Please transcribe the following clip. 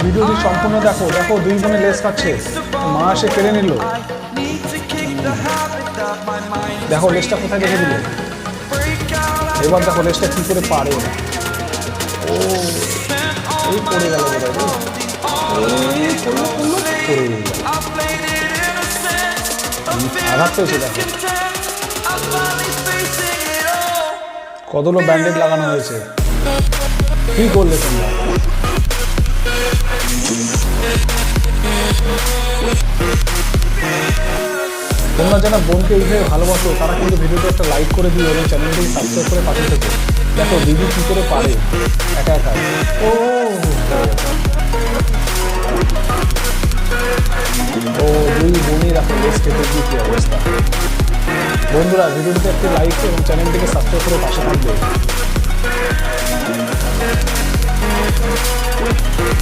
ভিডিওটি সম্পূর্ণ দেখো। দেখো দুই বোনে লেস খাচ্ছে, মা এসে কেড়ে নিল। দেখো লেসটা কোথায় রেখে দিল। এবার দেখো লেসটা কি করে পারে। ও এই পড়ে গেল বোধহয়, পড়ে গেল, আঘাত পেয়েছে। দেখো কতগুলো ব্যান্ডেড লাগানো হয়েছে। কি করলে তোমরা? তোমরা যারা বোনকে এইভাবে ভালোবাসো তারা কিন্তু ভিডিওতে একটা লাইক করে দিও এবং চ্যানেলটিকে সাবস্ক্রাইব করে পাশে থেকো। দেখো দিদি কি করে পারে একা একা। ও দুই বোনই রাখো লেস কেটে দিয়ে কি অবস্থা। বন্ধুরা ভিডিওটিতে একটি লাইক এবং চ্যানেলটিকে সাবস্ক্রাইব করে পাশে থাকবে।